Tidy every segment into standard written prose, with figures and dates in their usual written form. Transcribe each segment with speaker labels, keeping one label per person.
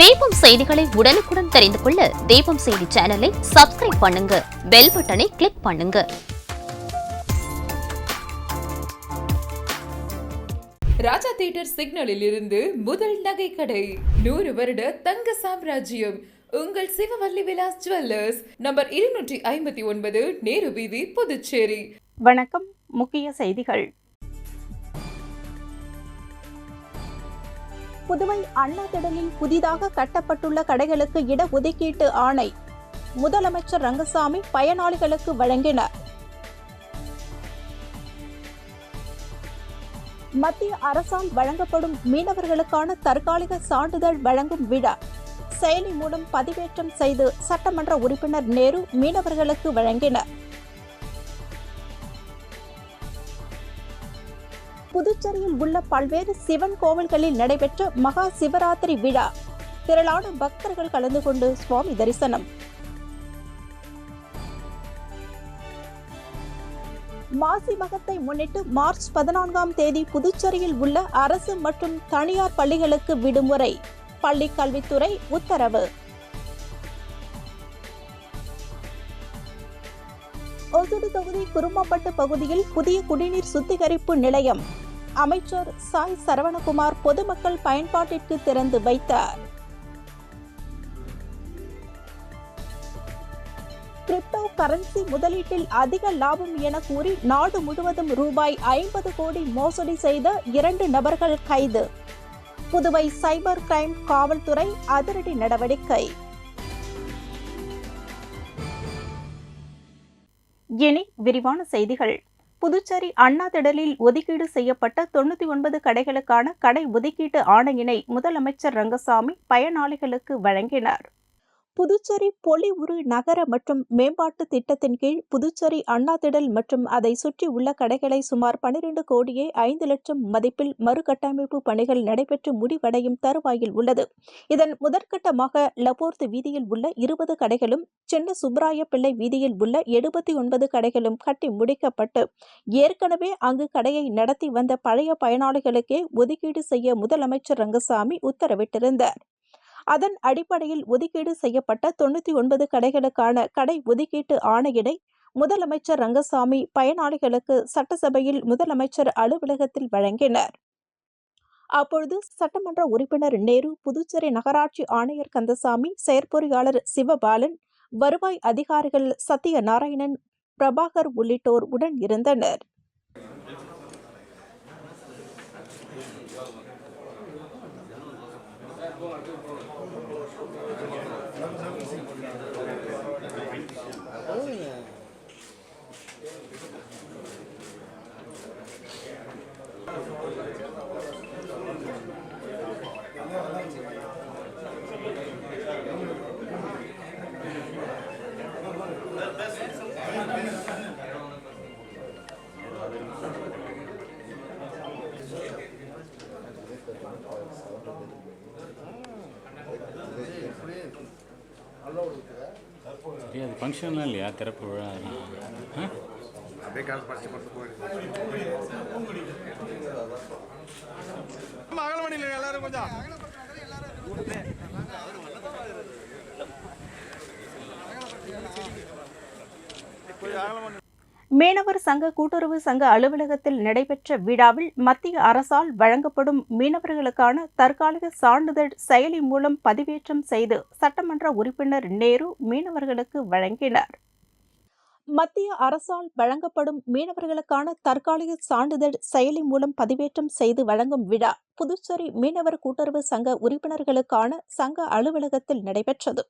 Speaker 1: தீபம் செய்திகளை உடனுக்குடன் தெரிந்து கொள்ள தீபம் செய்தி சேனலை சப்ஸ்கிரைப் பண்ணுங்க, பெல் பட்டனை கிளிக் பண்ணுங்க.
Speaker 2: ராஜா தியேட்டர் சிக்னலில் இருந்து முதல் நகை கடை, 100 வருட தங்க சாம்ராஜ்யம் உங்கள் சிவவல்லி விலாஸ் ஜுவல்லர்ஸ், நம்பர் 259, நேரு வீதி, புதுச்சேரி.
Speaker 3: வணக்கம். முக்கிய செய்திகள். புதுவை அண்ணா திடலில் புதிதாக கட்டப்பட்டுள்ள கடைகளுக்கு இட ஒதுக்கீட்டு ஆணை முதலமைச்சர் ரங்கசாமி பயனாளிகளுக்கு வழங்கினார். மத்திய அரசால் வழங்கப்படும் மீனவர்களுக்கான தற்காலிக சான்றிதழ் வழங்கும் விழா செயலி மூலம் பதிவேற்றம் செய்து சட்டமன்ற உறுப்பினர் நேரு மீனவர்களுக்கு வழங்கினார். புதுச்சேரியில் உள்ள பல்வேறு சிவன் கோவில்களில் நடைபெற்ற மகா சிவராத்திரி விழா திரளான பக்தர்கள் கலந்து கொண்டு சுவாமி தரிசனம். மாசி மகத்தை முன்னிட்டு மார்ச் 14ஆம் தேதி புதுச்சேரியில் உள்ள அரசு மற்றும் தனியார் பள்ளிகளுக்கு விடுமுறை, பள்ளி கல்வித்துறை உத்தரவு. ஒசூடு தொகுதி குருமாப்பட்டு பகுதியில் புதிய குடிநீர் சுத்திகரிப்பு நிலையம் அமைச்சர் சாய் சரவணகுமார் பொதுமக்கள் பயன்பாட்டிற்கு திறந்து வைத்தார். கிரிப்டோ கரன்சி முதலீட்டில் அதிக லாபம் என கூறி நாடு முழுவதும் ரூபாய் 50 கோடி மோசடி செய்த 2 நபர்கள் கைது. புதுவை சைபர் கிரைம் காவல்துறை அதிரடி நடவடிக்கை. இனி விரிவான செய்திகள். புதுச்சேரி அண்ணா திடலில் ஒதுக்கீடு செய்யப்பட்ட 99 கடைகளுக்கான கடை ஒதுக்கீட்டு ஆணையினை முதலமைச்சர் ரங்கசாமி பயனாளிகளுக்கு வழங்கினார். புதுச்சேரி பொலிவுறு நகர மற்றும் மேம்பாட்டு திட்டத்தின் கீழ் புதுச்சேரி அண்ணா திடல் மற்றும் அதை சுற்றி உள்ள கடைகளை சுமார் 12 கோடியே 5 லட்சம் மதிப்பில் மறுகட்டமைப்பு பணிகள் நடைபெற்று முடிவடையும் தருவாயில் உள்ளது. இதன் முதற்கட்டமாக லபோர்த் வீதியில் உள்ள 20 கடைகளும் சின்ன சுப்ராய பிள்ளை வீதியில் உள்ள 79 கடைகளும் கட்டி முடிக்கப்பட்டு ஏற்கனவே அங்கு கடையை நடத்தி வந்த பழைய பயனாளிகளுக்கே ஒதுக்கீடு செய்ய முதலமைச்சர் ரங்கசாமி உத்தரவிட்டிருந்தார். அதன் அடிப்படையில் ஒதுக்கீடு செய்யப்பட்ட 99 கடைகளுக்கான கடை ஒதுக்கீட்டு ஆணையினை முதலமைச்சர் ரங்கசாமி பயனாளிகளுக்கு சட்டசபையில் முதலமைச்சர் அலுவலகத்தில் வழங்கினார். அப்பொழுது சட்டமன்ற உறுப்பினர் நேரு, புதுச்சேரி நகராட்சி ஆணையர் கந்தசாமி, செயற்பொறியாளர் சிவபாலன், வருவாய் அதிகாரிகள் சத்யநாராயணன், பிரபாகர் உள்ளிட்டோர் உடன் இருந்தனர்.
Speaker 4: சரி, அது ஃபங்க்ஷன்லாம் இல்லையா? திறப்பு விழா
Speaker 5: எல்லாரும் கொஞ்சம்
Speaker 3: மீனவர் சங்க கூட்டுறவு சங்க அலுவலகத்தில் நடைபெற்ற விழாவில் மத்திய அரசால் வழங்கப்படும் மீனவர்களுக்கான தற்காலிக சான்றிதழ் செயலி மூலம் பதிவேற்றம் செய்து சட்டமன்ற உறுப்பினர் நேரு மீனவர்களுக்கு வழங்கினார். மத்திய அரசால் வழங்கப்படும் மீனவர்களுக்கான தற்காலிக சான்றிதழ் செயலி மூலம் பதிவேற்றம் செய்து வழங்கும் விழா புதுச்சேரி மீனவர் கூட்டுறவு சங்க உறுப்பினர்களுக்கான சங்க அலுவலகத்தில் நடைபெற்றது.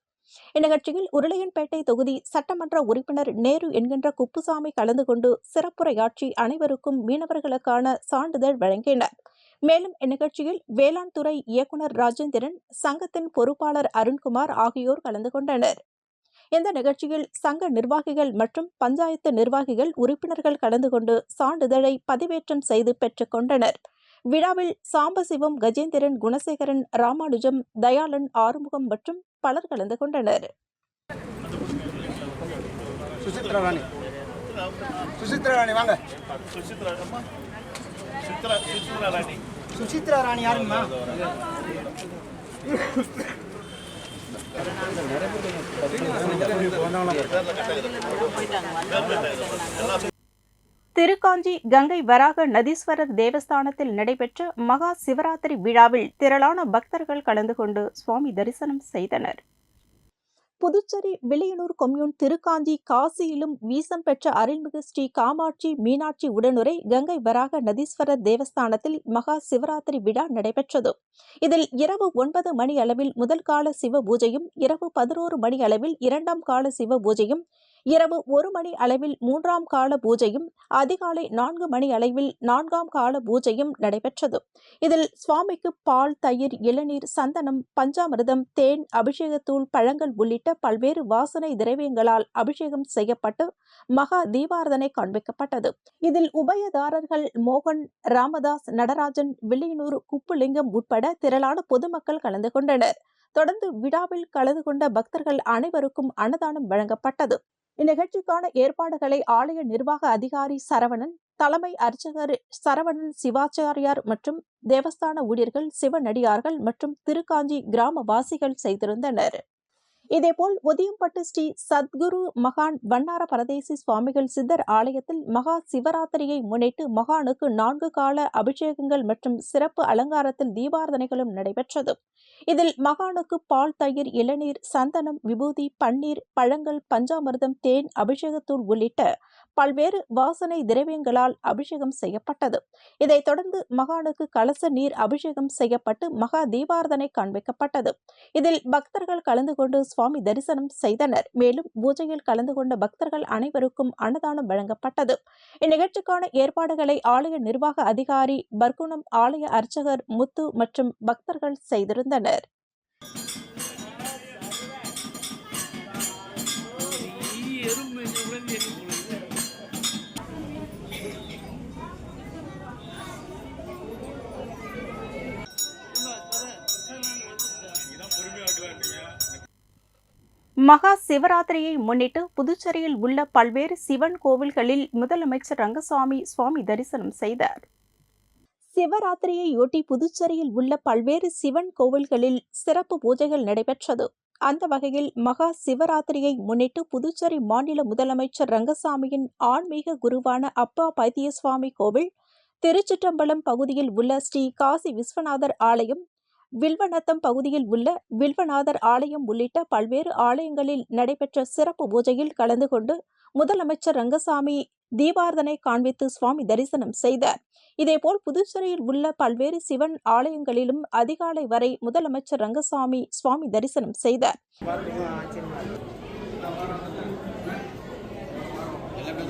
Speaker 3: இந்நிகழ்ச்சியில் உருளையன்பேட்டை தொகுதி சட்டமன்ற உறுப்பினர் நேரு என்கின்ற குப்புசாமி கலந்து கொண்டு சிறப்புரையாற்றி அனைவருக்கும் மீனவர்களுக்கான சான்றிதழ் வழங்கினார். மேலும் இந்நிகழ்ச்சியில் வேளாண் துறை இயக்குநர் ராஜேந்திரன், சங்கத்தின் பொறுப்பாளர் அருண்குமார் ஆகியோர் கலந்து கொண்டனர். இந்த நிகழ்ச்சியில் சங்க நிர்வாகிகள் மற்றும் பஞ்சாயத்து நிர்வாகிகள், உறுப்பினர்கள் கலந்து கொண்டு சான்றிதழை பதிவேற்றம் செய்து பெற்றுக் கொண்டனர். விழாவில் சாம்பசிவம், கஜேந்திரன், குணசேகரன், ராமானுஜம், தயாளன், ஆறுமுகம் மற்றும் பலர் கலந்து கொண்டனர்.
Speaker 5: சுசித்ரா ராணி யாருங்கம்மா?
Speaker 3: திருக்காஞ்சி கங்கை வராக நதீஸ்வரர் தேவஸ்தானத்தில் நடைபெற்ற மகா சிவராத்திரி விழாவில் திரளான பக்தர்கள் கலந்து கொண்டு சுவாமி தரிசனம் செய்தனர். புதுச்சேரி வில்லியனூர் கொம்யூன் திருக்காஞ்சி காசியிலும் வீசம் பெற்ற அருள்மிகு ஸ்ரீ காமாட்சி மீனாட்சி உடனுரை கங்கை வராக நதீஸ்வரர் தேவஸ்தானத்தில் மகா சிவராத்திரி விழா நடைபெற்றது. இதில் இரவு 9 மணி அளவில் முதல் கால சிவ பூஜையும், இரவு 11 மணி அளவில் 2ஆம் கால சிவ பூஜையும், இரவு 1 மணி அளவில் 3ஆம் கால பூஜையும், அதிகாலை 4 மணி அளவில் 4ஆம் கால பூஜையும் நடைபெற்றது. இதில் சுவாமிக்கு பால், தயிர், இளநீர், சந்தனம், பஞ்சாமிர்தம், தேன், அபிஷேகத்தூள், பழங்கள் உள்ளிட்ட பல்வேறு வாசனை திரவியங்களால் அபிஷேகம் செய்யப்பட்டு மகா தீபாரதனை காண்பிக்கப்பட்டது. இதில் உபயதாரர்கள் மோகன், ராமதாஸ், நடராஜன், வில்லியனூர் குப்புலிங்கம் உட்பட திரளான பொதுமக்கள் கலந்து கொண்டனர். தொடர்ந்து விழாவில் கலந்து கொண்ட பக்தர்கள் அனைவருக்கும் அன்னதானம் வழங்கப்பட்டது. இந்நிகழ்ச்சிக்கான ஏற்பாடுகளை ஆலய நிர்வாக அதிகாரி சரவணன், தலைமை அர்ச்சகர் சரவணன் சிவாச்சாரியார் மற்றும் தேவஸ்தான ஊழியர்கள், சிவனடியார்கள் மற்றும் திருக்காஞ்சி கிராமவாசிகள் செய்திருந்தனர். இதேபோல் ஒதியம்பட்டு ஸ்ரீ சத்குரு மகான் வண்ணார பரதேசி சுவாமிகள் சித்தர் ஆலயத்தில் மகா சிவராத்திரியை முன்னிட்டு மகானுக்கு 4 கால அபிஷேகங்கள் மற்றும் சிறப்பு அலங்காரத்தில் தீபாரதனைகளும் நடைபெற்றது. இதில் மகானுக்கு பால், தயிர், இளநீர், சந்தனம், விபூதி, பன்னீர், பழங்கள், பஞ்சாமிர்தம், தேன், அபிஷேகத்தூள் உள்ளிட்ட பல்வேறு வாசனை திரவியங்களால் அபிஷேகம் செய்யப்பட்டது. இதைத் தொடர்ந்து மகானுக்கு கலச நீர் அபிஷேகம் செய்யப்பட்டு மகா தீபாரதனை காண்பிக்கப்பட்டது. இதில் பக்தர்கள் கலந்து கொண்டு சுவாமி தரிசனம் செய்தனர். மேலும் பூஜையில் கலந்து கொண்ட பக்தர்கள் அனைவருக்கும் அன்னதானம் வழங்கப்பட்டது. இந்நிகழ்ச்சிக்கான ஏற்பாடுகளை ஆலய நிர்வாக அதிகாரி பர்குணம், ஆலய அர்ச்சகர் முத்து மற்றும் பக்தர்கள் செய்திருந்தனர். மகா சிவராத்திரியை முன்னிட்டு புதுச்சேரியில் உள்ள பல்வேறு சிவன் கோவில்களில் முதலமைச்சர் ரங்கசாமி சுவாமி தரிசனம் செய்தார். சிவராத்திரியையொட்டி புதுச்சேரியில் உள்ள பல்வேறு சிவன் கோவில்களில் சிறப்பு பூஜைகள் நடைபெற்றது. அந்த வகையில் மகா சிவராத்திரியை முன்னிட்டு புதுச்சேரி மாநில முதலமைச்சர் ரங்கசாமியின் ஆன்மீக குருவான அப்பா பைத்தியசுவாமி கோவில், திருச்சிற்றம்பலம் பகுதியில் உள்ள ஸ்ரீ காசி விஸ்வநாதர் ஆலயம், வில்வநத்தம் பகுதியில் உள்ள வில்வநாதர் ஆலயம் உள்ளிட்ட பல்வேறு ஆலயங்களில் நடைபெற்ற சிறப்பு பூஜையில் கலந்து கொண்டு முதலமைச்சர் ரங்கசாமி தீபாரதனை காண்பித்து சுவாமி தரிசனம் செய்தார். இதேபோல் புதுச்சேரியில் உள்ள பல்வேறு சிவன் ஆலயங்களிலும் அதிகாலை வரை முதலமைச்சர் ரங்கசாமி சுவாமி தரிசனம் செய்தார்.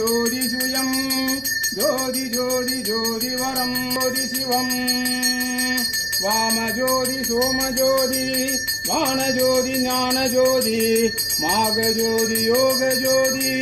Speaker 5: ஜோதி சுயம் ஜோதி ஜோதி ஜோதி வரம் ஜோதி சிவம் வாமஜோதி சோமஜோதி வானஜோதி ஞானஜோதி மாகஜோதி யோகஜோதி.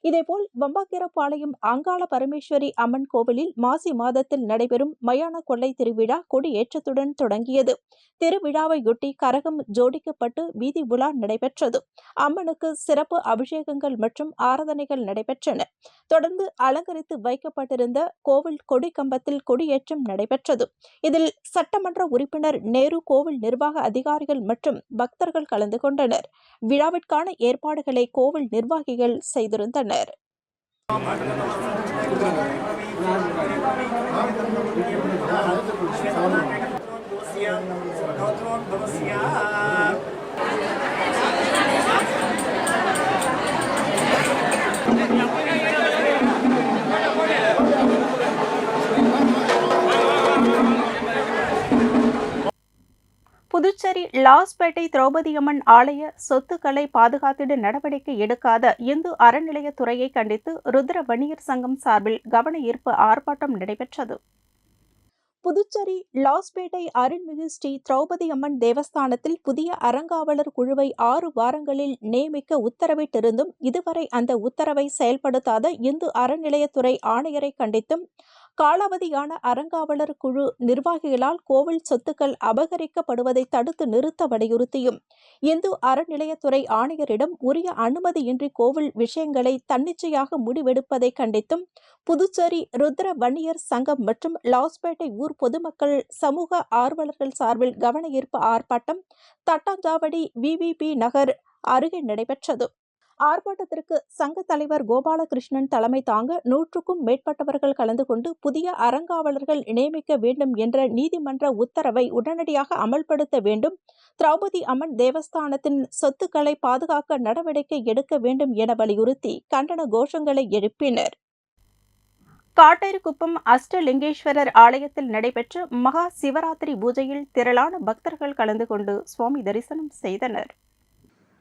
Speaker 3: இதேபோல் வம்பாக்கீரப்பாளையம் அங்காள பரமேஸ்வரி அம்மன் கோவிலில் மாசி மாதத்தில் நடைபெறும் மயான கொள்ளை திருவிழா கொடியேற்றத்துடன் தொடங்கியது. திருவிழாவையொட்டி கரகம் ஜோடிக்கப்பட்டு வீதி உலா நடைபெற்றது. அம்மனுக்கு சிறப்பு அபிஷேகங்கள் மற்றும் ஆராதனைகள் நடைபெற்றன. தொடர்ந்து அலங்கரித்து வைக்கப்பட்டிருந்த கோவில் கொடி கம்பத்தில் கொடியேற்றம் நடைபெற்றது. இதில் சட்டமன்ற உறுப்பினர் நேரு, கோவில் நிர்வாக அதிகாரிகள் மற்றும் பக்தர்கள் கலந்து கொண்டனர். விழாவிற்கான ஏற்பாடுகளை கோவில் நிர்வாகிகள் செய்திருந்தனர். புதுச்சேரி லாஸ்பேட்டை திரௌபதியம்மன் ஆலய சொத்துக்களை பாதுகாத்திட நடவடிக்கை எடுக்காத இந்து அறநிலையத்துறையை கண்டித்து ருத்ர வணிகர் சங்கம் சார்பில் கவன ஈர்ப்பு ஆர்ப்பாட்டம் நடைபெற்றது. புதுச்சேரி லாஸ்பேட்டை அருள்மிகு ஸ்ரீ திரௌபதியம்மன் தேவஸ்தானத்தில் புதிய அறங்காவலர் குழுவை 6 வாரங்களில் நியமிக்க உத்தரவிட்டிருந்தும் இதுவரை அந்த உத்தரவை செயல்படுத்தாத இந்து அறநிலையத்துறை ஆணையரை கண்டித்தும் காலாவதியான அறங்காவலர் குழு நிர்வாகிகளால் கோவில் சொத்துக்கள் அபகரிக்கப்படுவதை தடுத்து நிறுத்த வலியுறுத்தியும் இந்து அறநிலையத்துறை ஆணையரிடம் உரிய அனுமதியின்றி கோவில் விஷயங்களை தன்னிச்சையாக முடிவெடுப்பதை கண்டித்தும் புதுச்சேரி ருத்ர வன்னியர் சங்கம் மற்றும் லாஸ்பேட்டை ஊர் பொதுமக்கள் சமூக ஆர்வலர்கள் சார்பில் கவன ஈர்ப்பு ஆர்ப்பாட்டம் தட்டாஞ்சாவடி VVP நகர் அருகே நடைபெற்றது. ஆர்ப்பாட்டத்திற்கு சங்க தலைவர் கோபாலகிருஷ்ணன் தலைமை தாங்க 100க்கும் மேற்பட்டவர்கள் கலந்து கொண்டு புதிய அறங்காவலர்கள் நியமிக்க வேண்டும் என்ற நீதிமன்ற உத்தரவை உடனடியாக அமல்படுத்த வேண்டும், திரௌபதி அம்மன் தேவஸ்தானத்தின் சொத்துக்களை பாதுகாக்க நடவடிக்கை எடுக்க வேண்டும் என வலியுறுத்தி கண்டன கோஷங்களை எழுப்பினர். காட்டேரிக்குப்பம் அஷ்டலிங்கேஸ்வரர் ஆலயத்தில் நடைபெற்ற மகா சிவராத்திரி பூஜையில் திரளான பக்தர்கள் கலந்து கொண்டு சுவாமி தரிசனம் செய்தனர்.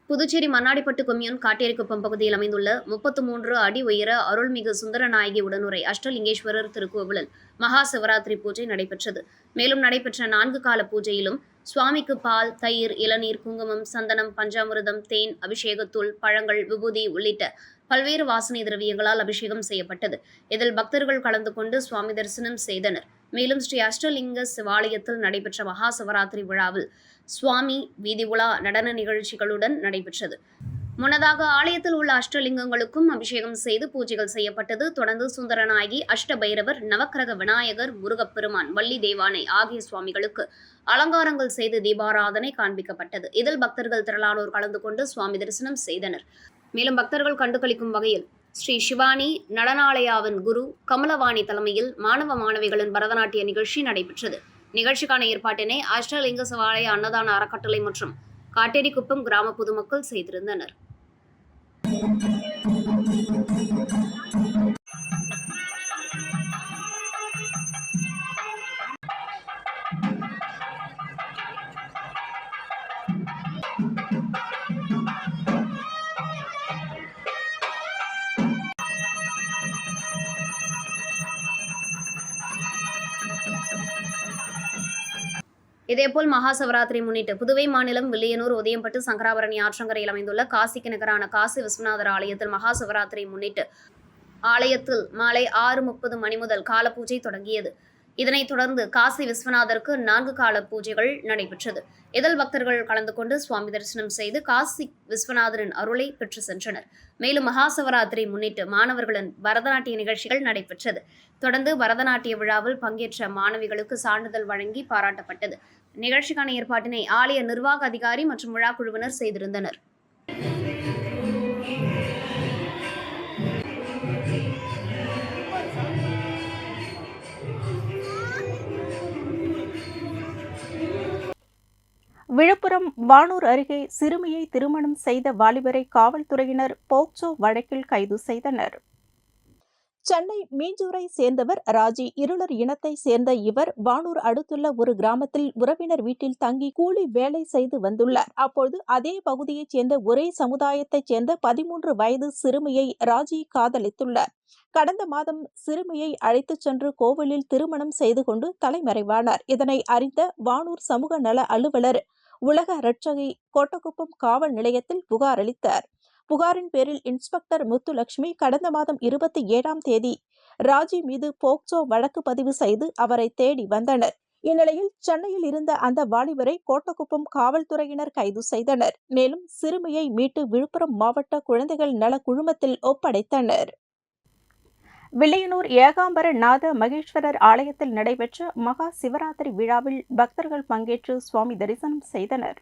Speaker 1: புதுச்சேரி மண்ணாடிப்பட்டு கொம்யூன் காட்டேரிக்குப்பம் பகுதியில் அமைந்துள்ள 33 அடி உயர அருள்மிகு சுந்தரநாயகி உடனுரை அஷ்டலிங்கேஸ்வரர் திருக்கோவிலில் மகா சிவராத்திரி பூஜை நடைபெற்றது. மேலும் நடைபெற்ற 4 கால பூஜையிலும் சுவாமிக்கு பால், தயிர், இளநீர், குங்குமம், சந்தனம், பஞ்சாமிர்தம், தேன், அபிஷேகத்தூள், பழங்கள், விபூதி உள்ளிட்ட பல்வேறு வாசனை திரவியங்களால் அபிஷேகம் செய்யப்பட்டது. இதில் பக்தர்கள் கலந்து கொண்டு சுவாமி தரிசனம் செய்தனர். மேலும் ஸ்ரீ அஷ்டலிங்க சிவாலயத்தில் நடைபெற்ற மகா சிவராத்திரி விழாவில் சுவாமி வீதி உலா நடன நிகழ்ச்சிகளுடன் நடைபெற்றது. முன்னதாக ஆலயத்தில் உள்ள அஷ்டலிங்கங்களுக்கும் அபிஷேகம் செய்து பூஜைகள் செய்யப்பட்டது. தொடர்ந்து சுந்தரநாயகி, அஷ்டபைரவர், நவக்கிரக விநாயகர், முருகப்பெருமான், வள்ளி தேவானை ஆகிய சுவாமிகளுக்கு அலங்காரங்கள் செய்து தீபாராதனை காண்பிக்கப்பட்டது. இதில் பக்தர்கள் திரளானோர் கலந்து கொண்டு சுவாமி தரிசனம் செய்தனர். மேலும் பக்தர்கள் கண்டுகளிக்கும் வகையில் ஸ்ரீ சிவானி நடனாலயாவின் குரு கமலவாணி தலைமையில் மாணவ மாணவிகளின் பரதநாட்டிய நிகழ்ச்சி நடைபெற்றது. நிகழ்ச்சிக்கான ஏற்பாட்டினை அஷ்டலிங்க சிவாலய அன்னதான அறக்கட்டளை மற்றும் காட்டேரிக்குப்பம் கிராம பொதுமக்கள் செய்திருந்தனர். இதேபோல் மகா சிவராத்திரி முன்னிட்டு புதுவை மாநிலம் வில்லியனூர் ஒதியம்பட்டு சங்கராபரணி ஆற்றங்கரையில் அமைந்துள்ள காசிக்கு நிகரான காசி விஸ்வநாதர் ஆலயத்தில் மகா சிவராத்திரி முன்னிட்டு ஆலயத்தில் மாலை 6:30 மணி முதல் கால பூஜை தொடங்கியது. இதனைத் தொடர்ந்து காசி விஸ்வநாதருக்கு 4 கால பூஜைகள் நடைபெற்றது. இதில் பக்தர்கள் கலந்து கொண்டு சுவாமி தரிசனம் செய்து காசி விஸ்வநாதரின் அருளை பெற்று சென்றனர். மேலும் மகா சிவராத்திரி முன்னிட்டு மாணவர்களின் பரதநாட்டிய நிகழ்ச்சிகள் நடைபெற்றது. தொடர்ந்து பரதநாட்டிய விழாவில் பங்கேற்ற மாணவிகளுக்கு சான்றிதழ் வழங்கி பாராட்டப்பட்டது. நிகழ்ச்சிக்கான ஏற்பாட்டினை ஆலய நிர்வாக அதிகாரி மற்றும் விழா குழுவினர் செய்திருந்தனர்.
Speaker 3: விழுப்புரம் வானூர் அருகே சிறுமியை திருமணம் செய்த வாலிபரை காவல்துறையினர் போக்சோ வழக்கில் கைது செய்தனர். சென்னை மீஞ்சூரை சேர்ந்தவர் ராஜி. இருளர் இனத்தை சேர்ந்த இவர் வானூர் அடுத்துள்ள ஒரு கிராமத்தில் உறவினர் வீட்டில் தங்கி கூலி வேலை செய்து வந்துள்ளார். அப்போது அதே பகுதியைச் சேர்ந்த ஒரே சமுதாயத்தைச் சேர்ந்த 13 வயது சிறுமியை ராஜி காதலித்துள்ளார். கடந்த மாதம் சிறுமியை அழைத்துச் சென்று கோவிலில் திருமணம் செய்து கொண்டு தலைமறைவானார். இதனை அறிந்த வானூர் சமூக நல அலுவலர் உலக ரட்சகி கோட்டக்குப்பம் காவல் நிலையத்தில் புகார் அளித்தார். புகாரின் பேரில் இன்ஸ்பெக்டர் முத்துலட்சுமி கடந்த மாதம் 27ஆம் தேதி ராஜி மீது போக்சோ வழக்கு பதிவு செய்து அவரை தேடி வந்தனர். இந்நிலையில் சென்னையில் இருந்த அந்த வாலிபரை கோட்டக்குப்பம் காவல்துறையினர் கைது செய்தனர். மேலும் சிறுமியை மீட்டு விழுப்புரம் மாவட்ட குழந்தைகள் நல குழுமத்தில் ஒப்படைத்தனர். வில்லியனூர் ஏகாம்பர நாத மகேஸ்வரர் ஆலயத்தில் நடைபெற்ற மகா சிவராத்திரி விழாவில் பக்தர்கள் பங்கேற்று சுவாமி தரிசனம் செய்தனர்.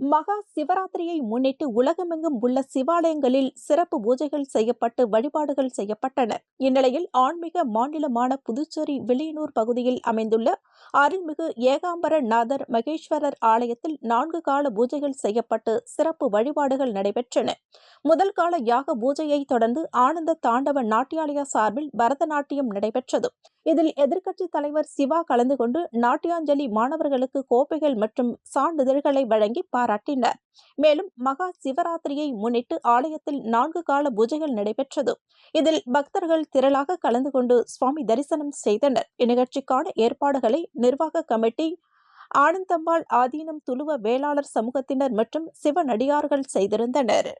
Speaker 3: மகா சிவராத்திரியை முன்னிட்டு உலகமெங்கும் உள்ள சிவாலயங்களில் சிறப்பு பூஜைகள் செய்யப்பட்டு வழிபாடுகள் செய்யப்பட்டன. இந்நிலையில் ஆன்மீக மாநிலமான புதுச்சேரி வில்லியனூர் பகுதியில் அமைந்துள்ள அருள்மிகு ஏகாம்பர நாதர் மகேஸ்வரர் ஆலயத்தில் 4 கால பூஜைகள் செய்யப்பட்டு சிறப்பு வழிபாடுகள் நடைபெற்றன. முதல் கால யாக பூஜையை தொடர்ந்து ஆனந்த தாண்டவ நாட்டியாலயா சார்பில் பரதநாட்டியம் நடைபெற்றது. இதில் எதிர்க்கட்சித் தலைவர் சிவா கலந்து கொண்டு நாட்டியாஞ்சலி மாணவர்களுக்கு கோப்பைகள் மற்றும் சான்றிதழ்களை வழங்கி பாராட்டினார். மேலும் மகா சிவராத்திரியை முன்னிட்டு ஆலயத்தில் 4 கால பூஜைகள் நடைபெற்றது. இதில் பக்தர்கள் திரளாக கலந்து கொண்டு சுவாமி தரிசனம் செய்தனர். இந்நிகழ்ச்சிக்கான ஏற்பாடுகளை நிர்வாக கமிட்டி, ஆனந்தம்பாள் ஆதீனம் துளுவ வேளாளர் சமூகத்தினர் மற்றும் சிவனடியார்கள் செய்திருந்தனர்.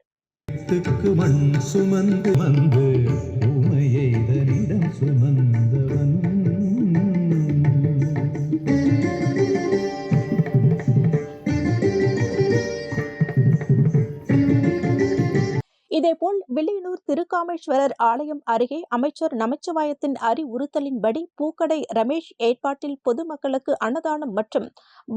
Speaker 3: இதேபோல் வில்லியனூர் திருக்காமேஸ்வரர் ஆலயம் அருகே அமைச்சர் நமச்சிவாயத்தின் அறிவுறுத்தலின்படி பூக்கடை ரமேஷ் ஏற்பாட்டில் பொதுமக்களுக்கு அன்னதானம் மற்றும்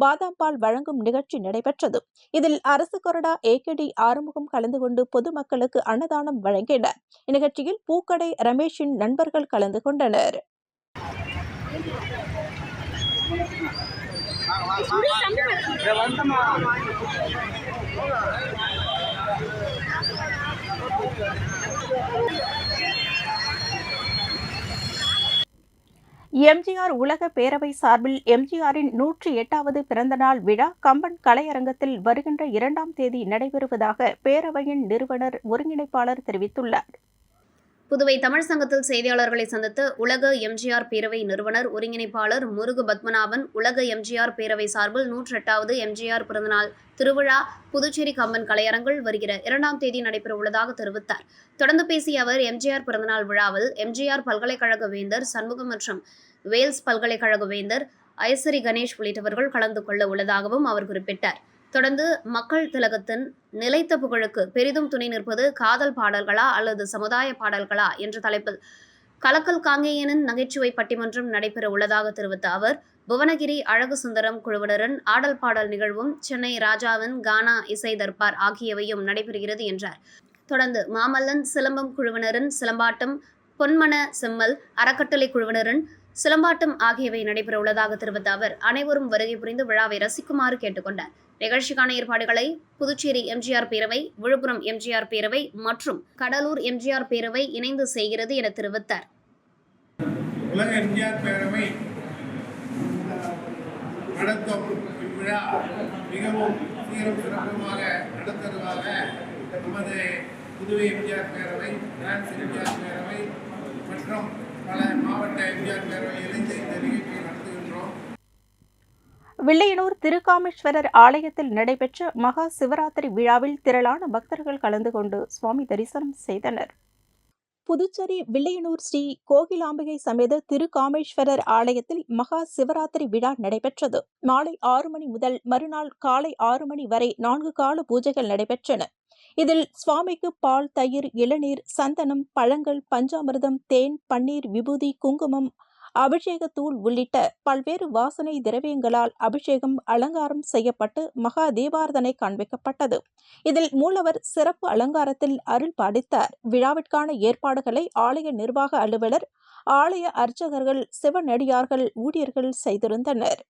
Speaker 3: பாதாம் பால் வழங்கும் நிகழ்ச்சி நடைபெற்றது. இதில் அரசு கொறடா ஏகேடி ஆறுமுகம் கலந்து கொண்டு பொதுமக்களுக்கு அன்னதானம் வழங்கினர். இந்நிகழ்ச்சியில் பூக்கடை ரமேஷின் நண்பர்கள் கலந்து கொண்டனர். எம்ஜிஆர் உலக பேரவை சார்பில் எம்ஜிஆரின் 108வது பிறந்தநாள் விழா கம்பன் கலையரங்கத்தில் வருகின்ற 2ஆம் தேதி நடைபெறுவதாக பேரவையின் நிறுவனர் ஒருங்கிணைப்பாளர் தெரிவித்துள்ளார்.
Speaker 1: புதுவை தமிழ் சங்கத்தில் செய்தியாளர்களை சந்தித்த உலக எம்ஜிஆர் பேரவை நிறுவனர் ஒருங்கிணைப்பாளர் முருகு பத்மநாபன், உலக எம்ஜிஆர் பேரவை சார்பில் 108வது எம்ஜிஆர் பிறந்தநாள் திருவிழா புதுச்சேரி கம்பன் கலையரங்கில் வருகிற 2ஆம் தேதி நடைபெறவுள்ளதாக தெரிவித்தார். தொடர்ந்து பேசிய அவர், எம்ஜிஆர் பிறந்தநாள் விழாவில் எம்ஜிஆர் பல்கலைக்கழக வேந்தர் சண்முகம் மற்றும் வேல்ஸ் பல்கலைக்கழக வேந்தர் ஐசரி கணேஷ் உள்ளிட்டவர்கள் கலந்து கொள்ள உள்ளதாகவும் அவர் குறிப்பிட்டார். தொடர்ந்து மக்கள் திலகத்தின் நிலைத்த புகழுக்கு பெரிதும் துணை நிற்பது காதல் பாடல்களா அல்லது சமுதாய பாடல்களா என்ற தலைப்பில் கலக்கல் காங்கேயனின் நகைச்சுவை பட்டிமன்றம் நடைபெற உள்ளதாக தெரிவித்த அவர், புவனகிரி அழகு சுந்தரம் குழுவினரின் ஆடல் பாடல் நிகழ்வும் சென்னை ராஜாவின் கானா இசை தர்பார் ஆகியவையும் நடைபெறுகிறது என்றார். தொடர்ந்து மாமல்லன் சிலம்பம் குழுவினரின் சிலம்பாட்டம், பொன்மன செம்மல் அறக்கட்டளை குழுவினரின் சிலம்பாட்டம் ஆகியவை நடைபெற உள்ளதாக தெரிவித்த அவர், அனைவரும் வருகை புரிந்து விழாவை ரசிக்குமாறு கேட்டுக்கொண்டார். நிகழ்ச்சிக்கான ஏற்பாடுகளை புதுச்சேரி எம்ஜிஆர் பேரவை, விழுப்புரம் எம்ஜிஆர் பேரவை மற்றும் கடலூர் எம்ஜிஆர் பேரவை இணைந்து செய்கிறது என தெரிவித்தார்.
Speaker 6: உலக எம்ஜிஆர் பேரவை நடத்தும் இவ்விழா மிகவும் சீரும் சிறப்புமாக நடத்துவதாக நமது புதுவை எம்ஜிஆர் பேரவை, பிரான்ஸ் எம்ஜிஆர் பேரவை மற்றும் பல மாவட்ட எம்ஜிஆர் பேரவை இணைந்து இந்த நிகழ்ச்சியை நடத்துகின்றோம்.
Speaker 3: வில்லியனூர் திருக்காமேஸ்வரர் ஆலயத்தில் நடைபெற்ற மகா சிவராத்திரி விழாவில் திரளான பக்தர்கள் கலந்து கொண்டு சுவாமி தரிசனம் செய்தனர். புதுச்சேரி வில்லியனூர் ஸ்ரீ கோகிலாம்பிகை சமேத திருக்காமேஸ்வரர் ஆலயத்தில் மகா சிவராத்திரி விழா நடைபெற்றது. மாலை 6 மணி முதல் மறுநாள் காலை 6 மணி வரை 4 கால பூஜைகள் நடைபெற்றன. இதில் சுவாமிக்கு பால், தயிர், இளநீர், சந்தனம், பழங்கள், பஞ்சாமிர்தம், தேன், பன்னீர், விபூதி, குங்குமம், அபிஷேகத்தூள் உள்ளிட்ட பல்வேறு வாசனை திரவியங்களால் அபிஷேகம், அலங்காரம் செய்யப்பட்டு மகா தீபாரதனை காண்பிக்கப்பட்டது. இதில் மூலவர் சிறப்பு அலங்காரத்தில் அருள் பாலித்தார். விழாவிற்கான ஏற்பாடுகளை ஆலய நிர்வாக அலுவலர், ஆலய அர்ச்சகர்கள், சிவனடியார்கள், ஊழியர்கள் செய்திருந்தனர்.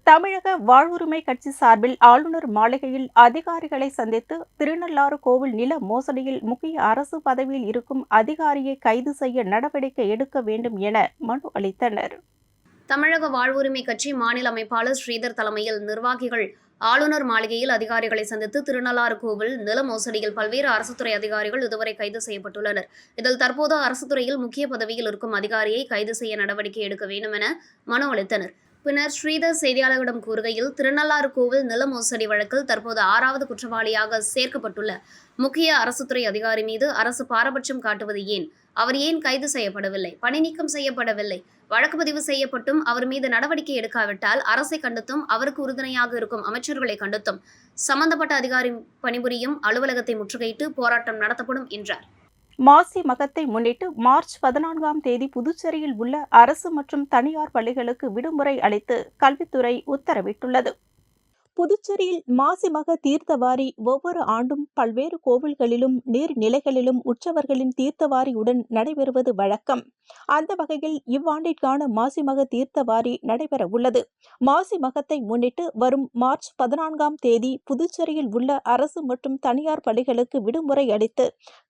Speaker 3: தமிழக வாழ்வுரிமை கட்சி சார்பில் ஆளுநர் மாளிகையில் அதிகாரிகளை சந்தித்து திருநள்ளாறு கோவில் நில மோசடியில் முக்கிய அரசு பதவியில் இருக்கும் அதிகாரியை கைது செய்ய நடவடிக்கை எடுக்க வேண்டும் என மனு அளித்தனர்.
Speaker 1: தமிழக வாழ்வுரிமை கட்சி மாநில அமைப்பாளர் ஸ்ரீதர் தலைமையில் நிர்வாகிகள் ஆளுநர் மாளிகையில் அதிகாரிகளை சந்தித்து திருநள்ளாறு கோவில் நில மோசடியில் பல்வேறு அரசுத்துறை அதிகாரிகள் இதுவரை கைது செய்யப்பட்டுள்ளனர். இதில் தற்போது அரசுத்துறையில் முக்கிய பதவியில் இருக்கும் அதிகாரியை கைது செய்ய நடவடிக்கை எடுக்க வேண்டும் என மனு அளித்தனர். பின்னர் ஸ்ரீதர் செய்தியாளர்களிடம் கூறுகையில், திருநள்ளாறு கோவில் நில மோசடி வழக்கில் தற்போது 6வது குற்றவாளியாக சேர்க்கப்பட்டுள்ள முக்கிய அரசுத்துறை அதிகாரி மீது அரசு பாரபட்சம் காட்டுவது ஏன்? அவர் ஏன் கைது செய்யப்படவில்லை? பணி நீக்கம் செய்யப்படவில்லை? வழக்கு பதிவு செய்யப்பட்டும் அவர் மீது நடவடிக்கை எடுக்காவிட்டால் அரசை கண்டித்தும் அவருக்கு உறுதுணையாக இருக்கும் அமைச்சர்களை கண்டித்தும் சம்பந்தப்பட்ட அதிகாரி பணிபுரியும் அலுவலகத்தை முற்றுகையிட்டு போராட்டம் நடத்தப்படும் என்றார்.
Speaker 3: மாசி மகத்தை முன்னிட்டு மார்ச் 14ஆம் தேதி புதுச்சேரியில் உள்ள அரசு மற்றும் தனியார் பள்ளிகளுக்கு விடுமுறை அளித்து கல்வித்துறை உத்தரவிட்டுள்ளது. புதுச்சேரியில் மாசிமக தீர்த்தவாரி ஒவ்வொரு ஆண்டும் பல்வேறு கோவில்களிலும் நீர்நிலைகளிலும் உற்சவர்களின் தீர்த்தவாரியுடன் நடைபெறுவது வழக்கம். அந்த வகையில் இவ்வாண்டிற்கான மாசிமக தீர்த்தவாரி நடைபெற உள்ளது. மாசிமகத்தை முன்னிட்டு வரும் மார்ச் 14ஆம் தேதி புதுச்சேரியில் உள்ள அரசு மற்றும் தனியார் பள்ளிகளுக்கு விடுமுறை அளித்து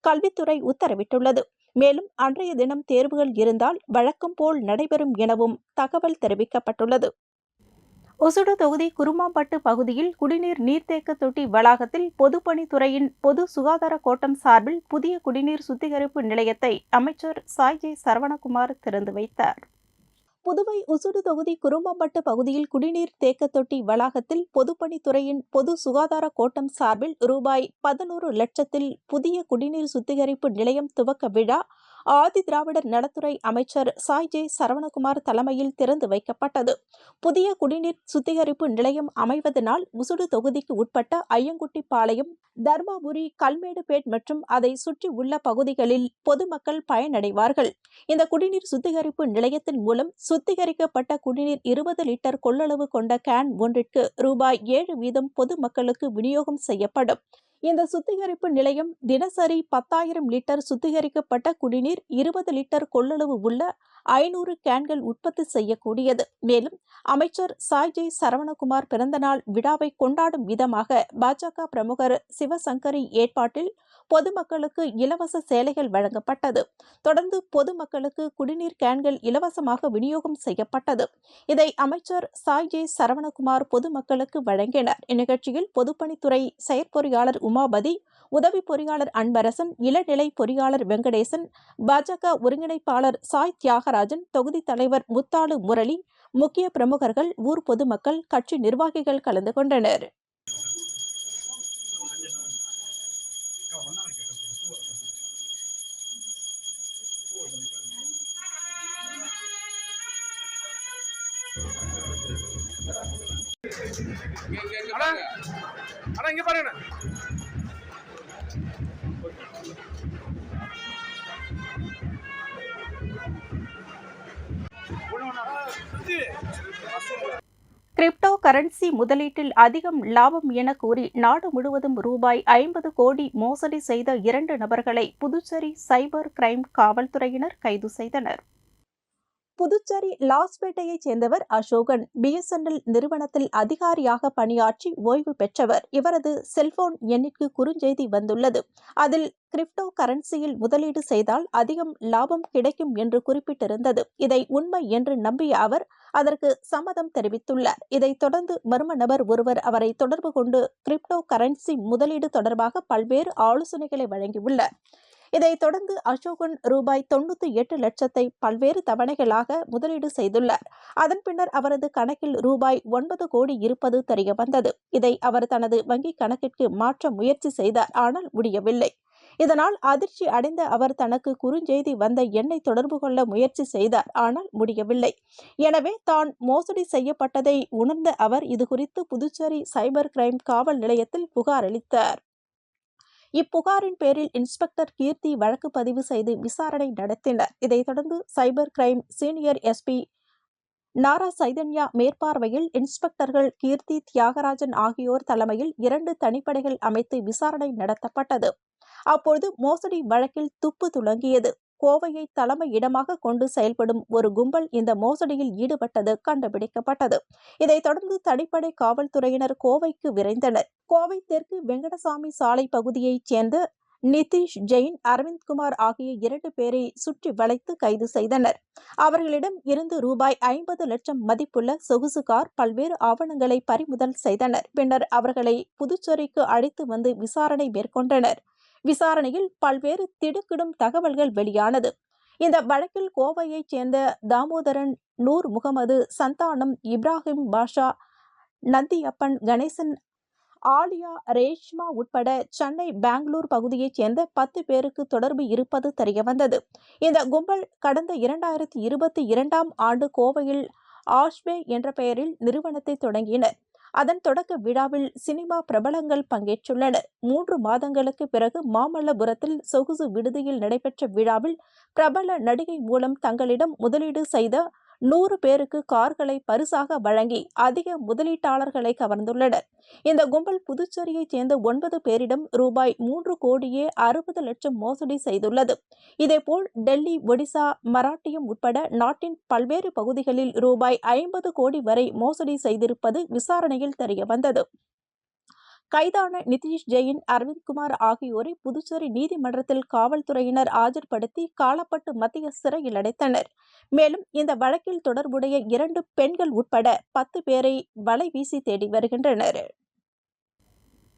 Speaker 3: கல்வித்துறை உத்தரவிட்டுள்ளது. மேலும் அன்றைய தினம் தேர்வுகள் இருந்தால் வழக்கம் போல் நடைபெறும் எனவும் தகவல் தெரிவிக்கப்பட்டுள்ளது. ஒசுடு தொகுதி குருமாம்பட்டு பகுதியில் குடிநீர் நீர்த்தேக்க தொட்டி வளாகத்தில் பொதுப்பணித்துறையின் பொது சுகாதார கோட்டம் சார்பில் புதிய குடிநீர் சுத்திகரிப்பு நிலையத்தை அமைச்சர் சாய்ஜே சரவணகுமார் திறந்து வைத்தார். புதுவை ஒசுடு தொகுதி குருமாம்பட்டு பகுதியில் குடிநீர் தேக்க தொட்டி வளாகத்தில் பொதுப்பணித்துறையின் பொது சுகாதார கோட்டம் சார்பில் ரூபாய் 11 லட்சத்தில் புதிய குடிநீர் சுத்திகரிப்பு நிலையம் துவக்க விழா ஆதி திராவிடர் நலத்துறை அமைச்சர் சாய் ஜே சரவணகுமார் தலைமையில் திறந்து வைக்கப்பட்டது. புதிய குடிநீர் சுத்திகரிப்பு நிலையம் அமைவதனால் முசுடு தொகுதிக்கு உட்பட்ட ஐயங்குட்டிப்பாளையம், தர்மாபுரி, கல்மேடுபேட் மற்றும் அதை சுற்றி உள்ள பகுதிகளில் பொதுமக்கள் பயனடைவார்கள். இந்த குடிநீர் சுத்திகரிப்பு நிலையத்தின் மூலம் சுத்திகரிக்கப்பட்ட குடிநீர் 20 லிட்டர் கொள்ளளவு கொண்ட கேன் ஒன்றிற்கு ரூபாய் 7 வீதம் பொதுமக்களுக்கு விநியோகம் செய்யப்படும். இந்த சுத்திகரிப்பு நிலையம் தினசரி 10,000 லிட்டர் சுத்திகரிக்கப்பட்ட குடிநீர் 20 லிட்டர் கொள்ளளவு உள்ள 500 கேன்கள் உற்பத்தி செய்யக்கூடியது. மேலும் அமைச்சர் சாய் ஜே சரவணகுமார் பிறந்தநாள் விழாவை கொண்டாடும் விதமாக பாஜக பிரமுகர் சிவசங்கரி ஏற்பாட்டில் பொதுமக்களுக்கு இலவச சேலைகள் வழங்கப்பட்டது. தொடர்ந்து பொதுமக்களுக்கு குடிநீர் கேன்கள் இலவசமாக விநியோகம் செய்யப்பட்டது. இதை அமைச்சர் சாய் ஜே சரவணகுமார் பொதுமக்களுக்கு வழங்கினார். இந்நிகழ்ச்சியில் பொதுப்பணித்துறை செயற்பொறியாளர் உமாபதி, உதவி பொறியாளர் அன்பரசன், இளநிலை பொறியாளர் வெங்கடேசன், பாஜக ஒருங்கிணைப்பாளர் சாய் தியாகராஜன், தொகுதி தலைவர் முத்தாளு முரளி, முக்கிய பிரமுகர்கள், ஊர் பொதுமக்கள், கட்சி நிர்வாகிகள் கலந்து கொண்டனர்.
Speaker 6: இங்க பாருங்க.
Speaker 3: கிரிப்டோ கரன்சி முதலீட்டில் அதிகம் லாபம் என கூறி நாடு முழுவதும் ரூபாய் 50 கோடி மோசடி செய்த 2 நபர்களை புதுச்சேரி சைபர் கிரைம் காவல்துறையினர் கைது செய்தனர். புதுச்சேரி லாஸ்பேட்டையைச் சேர்ந்தவர் அசோகன். BSNL நிறுவனத்தில் அதிகாரியாக பணியாற்றி ஓய்வு பெற்றவர். இவரது செல்போன் எண்ணிற்கு குறுஞ்செய்தி வந்துள்ளது. அதில் கிரிப்டோ கரன்சியில் முதலீடு செய்தால் அதிகம் லாபம் கிடைக்கும் என்று குறிப்பிட்டிருந்தது. இதை உண்மை என்று நம்பிய அவர் அதற்கு சம்மதம் தெரிவித்துள்ளார். இதைத் தொடர்ந்து மர்ம நபர் ஒருவர் அவரை தொடர்பு கொண்டு கிரிப்டோ கரன்சி முதலீடு தொடர்பாக பல்வேறு ஆலோசனைகளை வழங்கியுள்ளார். இதைத் தொடர்ந்து அசோகன் ரூபாய் 98 லட்சத்தை பல்வேறு தவணைகளாக முதலீடு செய்துள்ளார். அதன் பின்னர் அவரது கணக்கில் ரூபாய் 9 கோடி இருப்பது தெரியவந்தது. இதை அவர் தனது வங்கிக் கணக்கிற்கு மாற்ற முயற்சி செய்தார். ஆனால் முடியவில்லை. இதனால் அதிர்ச்சி அடைந்த அவர் தனக்கு குறுஞ்செய்தி வந்த எண்ணை தொடர்பு கொள்ள முயற்சி செய்தார். ஆனால் முடியவில்லை. எனவே தான் மோசடி செய்யப்பட்டதை உணர்ந்த அவர் இதுகுறித்து புதுச்சேரி சைபர் கிரைம் காவல் நிலையத்தில் புகார் அளித்தார். இப்புகாரின் பேரில் இன்ஸ்பெக்டர் கீர்த்தி வழக்கு பதிவு செய்து விசாரணை நடத்தினர். இதைத் தொடர்ந்து சைபர் கிரைம் சீனியர் SP நாரா சைதன்யா மேற்பார்வையில் இன்ஸ்பெக்டர்கள் கீர்த்தி, தியாகராஜன் ஆகியோர் தலைமையில் 2 தனிப்படைகள் அமைத்து விசாரணை நடத்தப்பட்டது. அப்போது மோசடி வழக்கில் துப்பு துலங்கியது. கோவையை தலைமை இடமாக கொண்டு செயல்படும் ஒரு கும்பல் இந்த மோசடியில் ஈடுபட்டது கண்டுபிடிக்கப்பட்டது. இதைத் தொடர்ந்து தனிப்படை காவல்துறையினர் கோவைக்கு விரைந்தனர். கோவை தெற்கு வெங்கடசாமி சாலை பகுதியைச் சேர்ந்த நிதிஷ் ஜெயின், அரவிந்த்குமார் ஆகிய 2 பேரை சுற்றி வளைத்து கைது செய்தனர். அவர்களிடம் இருந்து ரூபாய் 50 லட்சம் மதிப்புள்ள சொகுசு கார், பல்வேறு ஆவணங்களை பறிமுதல் செய்தனர். பின்னர் அவர்களை புதுச்சேரிக்கு அழைத்து வந்து விசாரணை மேற்கொண்டனர். விசாரணையில் பல்வேறு திடுக்கிடும் தகவல்கள் வெளியானது. இந்த வழக்கில் கோவையைச் சேர்ந்த தாமோதரன், நூர் முகமது, சந்தானம், இப்ராஹிம் பாஷா, நந்தியப்பன், கணேசன், ஆலியா, ரேஷ்மா உட்பட சென்னை, பெங்களூர் பகுதியைச் சேர்ந்த 10 பேருக்கு தொடர்பு இருப்பது தெரியவந்தது. இந்த கும்பல் கடந்த 2022ஆம் ஆண்டு கோவையில் ஆஷ்பே என்ற பெயரில் நிறுவனத்தை தொடங்கினர். அதன் தொடக்க விழாவில் சினிமா பிரபலங்கள் பங்கேற்றுள்ளனர். 3 மாதங்களுக்கு பிறகு மாமல்லபுரத்தில் சொகுசு விடுதியில் நடைபெற்ற விழாவில் பிரபல நடிகை மூலம் தங்களிடம் முதலீடு செய்த 100 பேருக்கு கார்களை பரிசாக வழங்கி அதிக முதலீட்டாளர்களை கவர்ந்துள்ளனர். இந்த கும்பல் புதுச்சேரியைச் சேர்ந்த 9 பேரிடம் ரூபாய் 3 கோடியே 60 லட்சம் மோசடி செய்துள்ளது. இதேபோல் டெல்லி, ஒடிசா, மராட்டியம் உட்பட நாட்டின் பல்வேறு பகுதிகளில் ரூபாய் 50 கோடி வரை மோசடி செய்திருப்பது விசாரணையில் தெரியவந்தது. கைதான நிதிஷ் ஜெயின், அரவிந்த்குமார் ஆகியோரை புதுச்சேரி நீதிமன்றத்தில் காவல்துறையினர் ஆஜர்படுத்தி காலப்பட்டு மத்திய சிறையில் அடைத்தனர். மேலும் இந்த வழக்கில் தொடர்புடைய 2 பெண்கள் உட்பட 10 பேரை வலை வீசி தேடி வருகின்றனர்.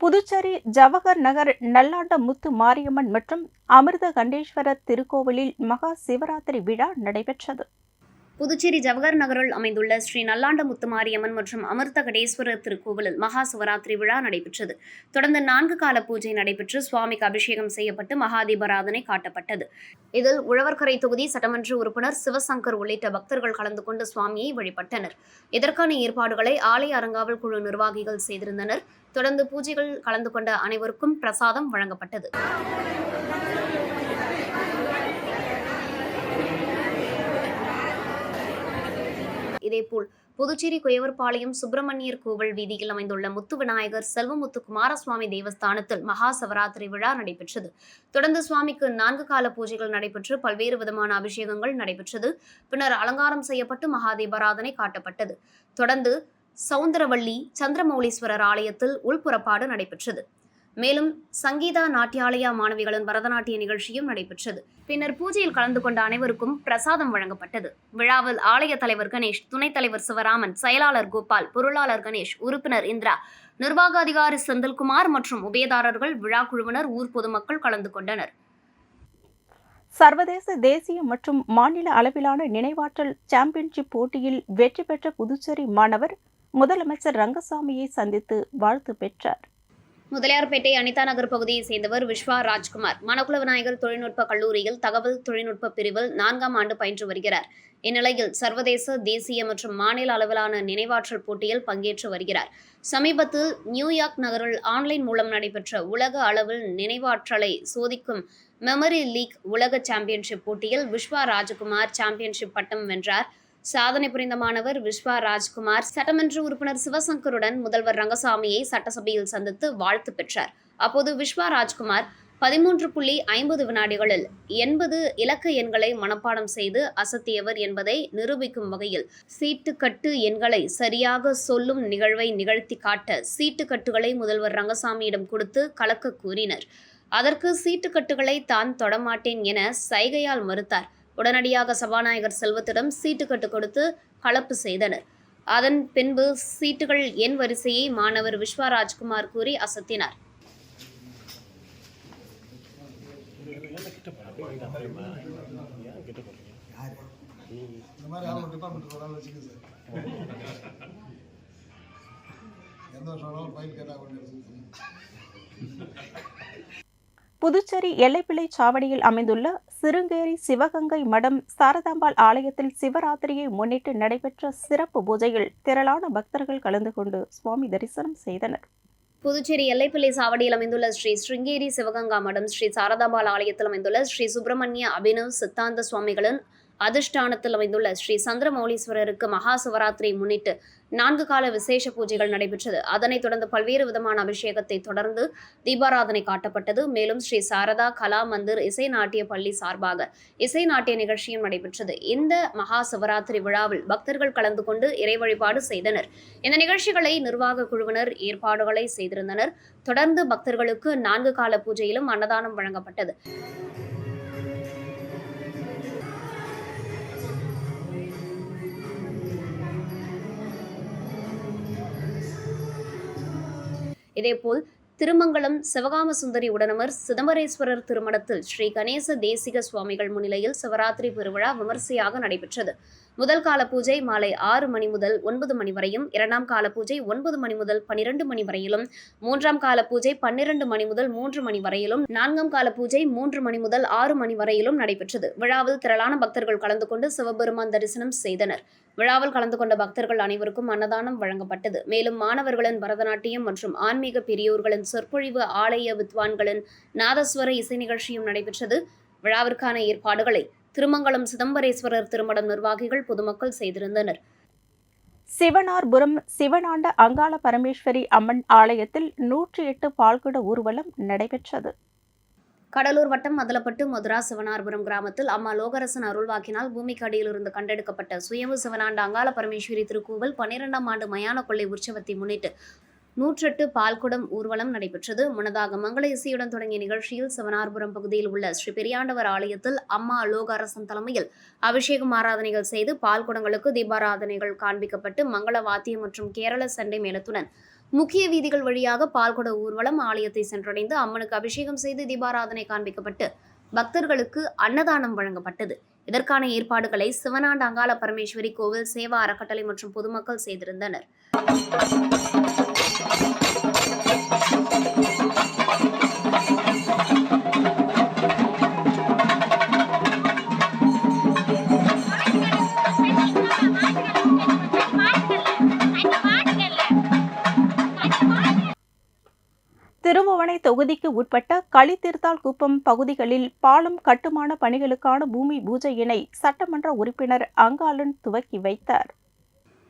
Speaker 3: புதுச்சேரி ஜவஹர் நகர் நல்லாண்ட முத்து மாரியம்மன் மற்றும் அமிர்த கண்டேஸ்வரர் திருக்கோவிலில் மகா சிவராத்திரி விழா நடைபெற்றது.
Speaker 1: புதுச்சேரி ஜவஹர் நகரில் அமைந்துள்ள ஸ்ரீ நல்லாண்ட முத்துமாரியம்மன் மற்றும் அமிர்த கடேஸ்வரர் திருக்கோவிலில் மகா சிவராத்திரி விழா நடைபெற்றது. தொடர்ந்து 4 கால பூஜை நடைபெற்று சுவாமிக்கு அபிஷேகம் செய்யப்பட்டு மகாதீபாராதனை காட்டப்பட்டது. இதில் உழவர்கரை தொகுதி சட்டமன்ற உறுப்பினர் சிவசங்கர் உள்ளிட்ட பக்தர்கள் கலந்து கொண்டு சுவாமியை வழிபட்டனர். இதற்கான ஏற்பாடுகளை ஆலய அறங்காவல் குழு நிர்வாகிகள் செய்திருந்தனர். தொடர்ந்து பூஜைகள் கலந்து கொண்ட அனைவருக்கும் பிரசாதம் வழங்கப்பட்டது. இதேபோல் புதுச்சேரி குயவர்பாளையம் சுப்பிரமணியர் கோவில் வீதியில் அமைந்துள்ள முத்து விநாயகர் செல்வமுத்து குமாரசுவாமி தேவஸ்தானத்தில் மகா சிவராத்திரி விழா நடைபெற்றது. தொடர்ந்து சுவாமிக்கு 4 கால பூஜைகள் நடைபெற்று பல்வேறு விதமான அபிஷேகங்கள் நடைபெற்றது. பின்னர் அலங்காரம் செய்யப்பட்டு மகாதீபாராதனை காட்டப்பட்டது. தொடர்ந்து சவுந்தரவள்ளி சந்திரமௌலீஸ்வரர் ஆலயத்தில் உள்புறப்பாடு நடைபெற்றது. மேலும் சங்கீதா நாட்டியாலயா மாணவிகளின் பரதநாட்டிய நிகழ்ச்சியும் நடைபெற்றது. பின்னர் பூஜையில் கலந்து கொண்ட அனைவருக்கும் பிரசாதம் வழங்கப்பட்டது. விழாவில் ஆலய தலைவர் கணேஷ், துணைத் தலைவர் சிவராமன், செயலாளர் கோபால், பொருளாளர் கணேஷ், உறுப்பினர் இந்திரா, நிர்வாக அதிகாரி செந்தில்குமார் மற்றும் உபயதாரர்கள், விழா குழுவினர், ஊர் பொதுமக்கள் கலந்து கொண்டனர்.
Speaker 3: சர்வதேச, தேசிய மற்றும் மாநில அளவிலான நினைவாற்றல் சாம்பியன்ஷிப் போட்டியில் வெற்றி பெற்ற புதுச்சேரி மாணவர் முதலமைச்சர் ரங்கசாமியை சந்தித்து வாழ்த்து பெற்றார்.
Speaker 1: முதலியார்பேட்டை அனிதா நகர் பகுதியைச் சேர்ந்தவர் விஸ்வா ராஜ்குமார். மணக்குள விநாயகர் தொழில்நுட்ப கல்லூரியில் தகவல் தொழில்நுட்ப பிரிவில் 4ஆம் ஆண்டு பயின்று வருகிறார். இந்நிலையில் சர்வதேச, தேசிய மற்றும் மாநில அளவிலான நினைவாற்றல் போட்டியில் பங்கேற்று வருகிறார். சமீபத்தில் நியூயார்க் நகரில் ஆன்லைன் மூலம் நடைபெற்ற உலக அளவில் நினைவாற்றலை சோதிக்கும் மெமரி லீக் உலக சாம்பியன்ஷிப் போட்டியில் விஸ்வா ராஜ்குமார் சாம்பியன்ஷிப் பட்டம் வென்றார். சாதனை புரிந்த மாணவர் விஸ்வா ராஜ்குமார் சட்டமன்ற உறுப்பினர் சிவசங்கருடன் முதல்வர் ரங்கசாமியை சட்டசபையில் சந்தித்து வாழ்த்து பெற்றார். அப்போது விஸ்வா ராஜ்குமார் 13.50 வினாடிகளில் 80 இலக்க எண்களை மனப்பாடம் செய்து அசத்தியவர் என்பதை நிரூபிக்கும் வகையில் சீட்டுக்கட்டு எண்களை சரியாக சொல்லும் நிகழ்வை நிகழ்த்தி காட்ட சீட்டுக்கட்டுகளை முதல்வர் ரங்கசாமியிடம் கொடுத்து கலக்க கூறினர். அதற்கு சீட்டுக்கட்டுகளை தான் தொடமாட்டேன் என சைகையால் மறுத்தார். உடனடியாக சபாநாயகர் செல்வத்திடம் சீட்டுக்கட்டு கொடுத்து கலப்பு செய்தனர். அதன் பின்பு சீட்டுகள் எண் வரிசையை மாணவர் விஸ்வா ராஜ்குமார் கூறி அசத்தினார்.
Speaker 3: புதுச்சேரி எல்லைப்பிள்ளை சாவடியில் அமைந்துள்ள சிருங்கேரி சிவகங்கை மடம் சாரதாம்பாள் ஆலயத்தில் சிவராத்திரியை முன்னிட்டு நடைபெற்ற சிறப்பு பூஜையில் திரளான பக்தர்கள் கலந்து கொண்டு சுவாமி தரிசனம் செய்தனர்.
Speaker 1: புதுச்சேரி எல்லைப்பிள்ளை சாவடியில் அமைந்துள்ள ஸ்ரீ ஸ்ருங்கேரி சிவகங்கா மடம் ஸ்ரீ சாரதாம்பாள் ஆலயத்தில் அமைந்துள்ள ஸ்ரீ சுப்பிரமணிய அபினவ் சித்தாந்த சுவாமிகளின் அதிஷ்டானத்தில் அமைந்துள்ள ஸ்ரீ சந்திரமௌலீஸ்வரருக்கு மகா சிவராத்திரியை முன்னிட்டு 4 கால விசேஷ பூஜைகள் நடைபெற்றது. அதனைத் தொடர்ந்து பல்வேறு விதமான அபிஷேகத்தை தொடர்ந்து தீபாராதனை காட்டப்பட்டது. மேலும் ஸ்ரீ சாரதா கலா மந்திர் இசை நாட்டிய பள்ளி சார்பாக இசை நாட்டிய நிகழ்ச்சியும் நடைபெற்றது. இந்த மகா சிவராத்திரி விழாவில் பக்தர்கள் கலந்து கொண்டு இறை வழிபாடு செய்தனர். இந்த நிகழ்ச்சிகளை நிர்வாக குழுவினர் ஏற்பாடுகளை செய்திருந்தனர். தொடர்ந்து பக்தர்களுக்கு 4 கால பூஜையிலும் அன்னதானம் வழங்கப்பட்டது. இதேபோல் திருமங்கலம் சிவகாம சுந்தரி உடனமர் சிதம்பரேஸ்வரர் திருமணத்தில் ஸ்ரீ கணேச தேசிக சுவாமிகள் முன்னிலையில் சிவராத்திரி பெருவிழா விமர்சையாக நடைபெற்றது. முதல் கால பூஜை மாலை 6 மணி முதல் 9 மணி வரையும், 2ஆம் கால பூஜை 9 மணி முதல் 12 மணி வரையிலும், 3ஆம் கால பூஜை 12 மணி முதல் 3 மணி வரையிலும், 4ஆம் கால பூஜை 3 மணி முதல் 6 மணி வரையிலும் நடைபெற்றது. விழாவில் திரளான பக்தர்கள் கலந்து கொண்டு சிவபெருமான் தரிசனம் செய்தனர். விழாவில் கலந்து கொண்ட பக்தர்கள் அனைவருக்கும் அன்னதானம் வழங்கப்பட்டது. மேலும் மாணவர்களின் பரதநாட்டியம் மற்றும் ஆன்மீக பெரியோர்களின் சொற்பொழிவு, ஆலய வித்வான்களின் நாதஸ்வர இசை நிகழ்ச்சியும் நடைபெற்றது. விழாவிற்கான ஏற்பாடுகளை திருமங்கலம் சிதம்பரேஸ்வரர் திருமடம் நிர்வாகிகள், பொதுமக்கள் செய்திருந்தனர்.
Speaker 3: சிவனார்புரம் சிவனாண்ட அங்காள பரமேஸ்வரி அம்மன் ஆலயத்தில் 108 பால்குட ஊர்வலம் நடைபெற்றது.
Speaker 1: கடலூர் வட்டம் மதலப்பட்டு மதுரா சிவனார்புரம் கிராமத்தில் அம்மா லோகரசன் அருள்வாக்கினால் பூமிக்கு அடியிலிருந்து கண்டெடுக்கப்பட்ட சுயம்பு சிவனாண்ட அங்காள பரமேஸ்வரி திருக்கோவில் 12ஆம் ஆண்டு மயான கொள்ளை உற்சவத்தை முன்னிட்டு 108 பால்குடம் ஊர்வலம் நடைபெற்றது. முன்னதாக மங்கள இசையுடன் தொடங்கிய நிகழ்ச்சியில் சிவனார்புரம் பகுதியில் உள்ள ஸ்ரீ பெரியாண்டவர் ஆலயத்தில் அம்மா லோகரசன் தலைமையில் அபிஷேகம் ஆராதனைகள் செய்து பால்குடங்களுக்கு தீபாராதனைகள் காண்பிக்கப்பட்டு மங்கள வாத்தியம் மற்றும் கேரள சண்டை மேளத்துடன் முக்கிய வீதிகள் வழியாக பால்குட ஊர்வலம் ஆலயத்தை சென்றடைந்து அம்மனுக்கு அபிஷேகம் செய்து தீபாராதனை காண்பிக்கப்பட்டு பக்தர்களுக்கு அன்னதானம் வழங்கப்பட்டது. இதற்கான ஏற்பாடுகளை சிவனாண்ட அங்காள பரமேஸ்வரி கோவில் சேவா அறக்கட்டளை மற்றும் பொதுமக்கள் செய்திருந்தனர்.
Speaker 3: திருபுவனை தொகுதிக்கு உட்பட்ட களித்தீர்த்தால் குப்பம் பகுதிகளில் பாலம் கட்டுமான பணிகளுக்கான பூமி பூஜையினை சட்டமன்ற உறுப்பினர் அங்காளன் துவக்கி வைத்தார்.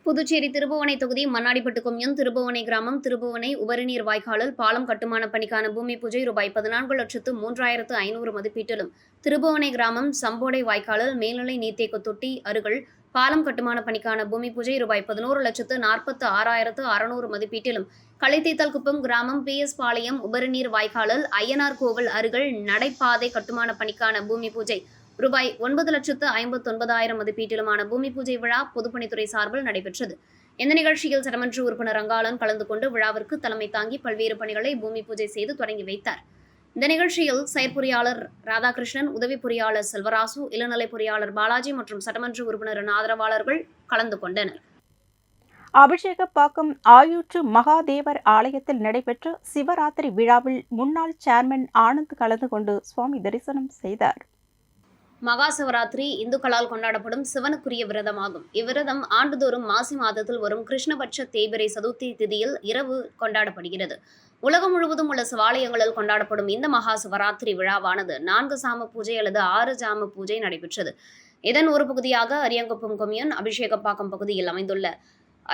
Speaker 1: புதுச்சேரி திருபுவனை தொகுதி மண்ணாடிப்பட்டு கொம்யூன் திருபுவனை கிராமம் திருபுவனை உபரிநீர் வாய்க்காலில் பாலம் கட்டுமான பணிக்கான பூமி பூஜை ரூபாய் 14,03,500 மதிப்பீட்டிலும், திருபுவனை கிராமம் சம்போடை வாய்க்காலில் மேல்நிலை நீர்த்தேக்க தொட்டி அருகில் பாலம் கட்டுமான பணிக்கான பூமி பூஜை ரூபாய் 11,46,600 மதிப்பீட்டிலும், களித்தீர்த்தால் குப்பம் கிராமம் PS பாளையம் உபரிநீர் வாய்க்காலில் ஐயனார் கோவில் அருகில் நடைபாதை கட்டுமான பணிக்கான பூமி பூஜை ரூபாய் 9,59,000 மதிப்பீட்டிலுமான பூமி பூஜை விழா பொதுப்பணித்துறை சார்பில் நடைபெற்றது. இந்த நிகழ்ச்சியில் சட்டமன்ற உறுப்பினர் அங்காளன் கலந்து கொண்டு விழாவிற்கு தலைமை தாங்கி பல்வேறு பணிகளை பூமி பூஜை செய்து தொடங்கி வைத்தார். இந்த நிகழ்ச்சியில் செயற்பொறியாளர் ராதாகிருஷ்ணன், உதவி பொறியாளர் செல்வராசு, இளநிலை பொறியாளர் பாலாஜி மற்றும் சட்டமன்ற உறுப்பினரின் ஆதரவாளர்கள் கலந்து கொண்டனர்.
Speaker 3: அபிஷேகப்பாக்கம் ஆயூற்று மகாதேவர் ஆலயத்தில் நடைபெற்ற சிவராத்திரி விழாவில் முன்னாள் சேர்மன் ஆனந்த் கலந்து கொண்டு சுவாமி தரிசனம் செய்தார்.
Speaker 1: மகா சிவராத்திரி இந்துக்களால் கொண்டாடப்படும் சிவனுக்குரிய விரதமாகும். இவ்விரதம் ஆண்டுதோறும் மாசி மாதத்தில் வரும் கிருஷ்ணபட்ச தேய்பிரை சதுர்த்தி திதியில் இரவு கொண்டாடப்படுகிறது. உலகம் முழுவதும் உள்ள சிவாலயங்களில் கொண்டாடப்படும் இந்த மகா சிவராத்திரி விழாவானது 4 சாம பூஜை அல்லது 6 ஜாம பூஜை நடைபெற்றது. இதன் ஒரு பகுதியாக அரியாங்குப்பம் கொம்யூன் அபிஷேகப்பாக்கம் பகுதியில் அமைந்துள்ள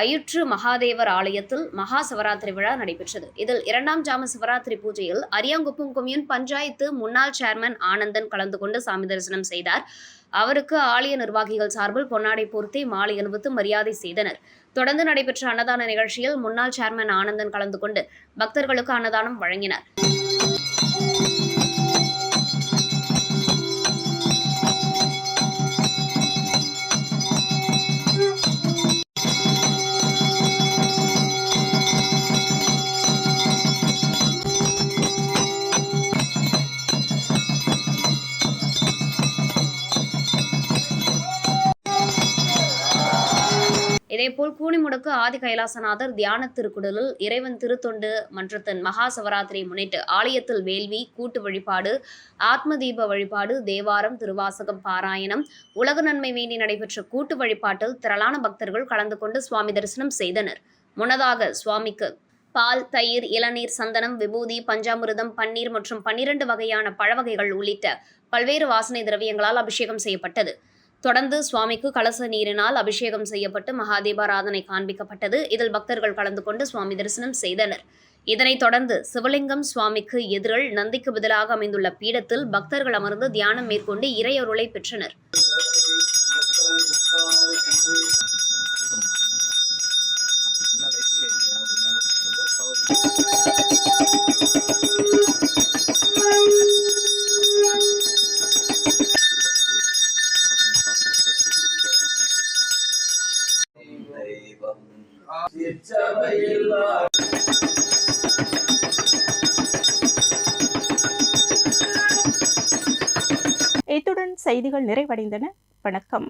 Speaker 1: அயுற்று மகாதேவர் ஆலயத்தில் மகா சிவராத்திரி விழா நடைபெற்றது. இதில் 2ஆம் ஜாம சிவராத்திரி பூஜையில் அரியாங்குப்பம் கொம்யூன் பஞ்சாயத்து முன்னாள் சேர்மன் ஆனந்தன் கலந்து கொண்டு சாமி தரிசனம் செய்தார். அவருக்கு ஆலய நிர்வாகிகள் சார்பில் பொன்னாடை போர்த்தி மாலை அணிவித்து மரியாதை செய்தனர். தொடர்ந்து நடைபெற்ற அன்னதான நிகழ்ச்சியில் முன்னாள் சேர்மன் ஆனந்தன் கலந்து கொண்டு பக்தர்களுக்கு அன்னதானம் வழங்கினார். இதேபோல் கூனிமுடக்கு ஆதி கைலாசநாதர் தியான திருக்குடலில் இறைவன் திருத்தொண்டு மன்றத்தின் மகா சிவராத்திரியை முன்னிட்டு ஆலயத்தில் வேள்வி, கூட்டு வழிபாடு, ஆத்ம தீப வழிபாடு, தேவாரம், திருவாசகம் பாராயணம், உலக நன்மை வேண்டி நடைபெற்ற கூட்டு வழிபாட்டில் திரளான பக்தர்கள் கலந்து கொண்டு சுவாமி தரிசனம் செய்தனர். முன்னதாக சுவாமிக்கு பால், தயிர், இளநீர், சந்தனம், விபூதி, பஞ்சாமிர்தம், பன்னீர் மற்றும் 12 வகையான பழவகைகள் உள்ளிட்ட பல்வேறு வாசனை திரவியங்களால் அபிஷேகம் செய்யப்பட்டது. தொடர்ந்து சுவாமிக்கு கலச நீரினால் அபிஷேகம் செய்யப்பட்டு மகாதீபாராதனை காண்பிக்கப்பட்டது. இதில் பக்தர்கள் கலந்து கொண்டு சுவாமி தரிசனம் செய்தனர். இதனைத் தொடர்ந்து சிவலிங்கம் சுவாமிக்கு எதிரில் நந்திக்கு பதிலாக அமைந்துள்ள பீடத்தில் பக்தர்கள் அமர்ந்து தியானம் மேற்கொண்டு இறையருளை பெற்றனர்.
Speaker 3: இத்துடன் செய்திகள் நிறைவடைந்தன. வணக்கம்.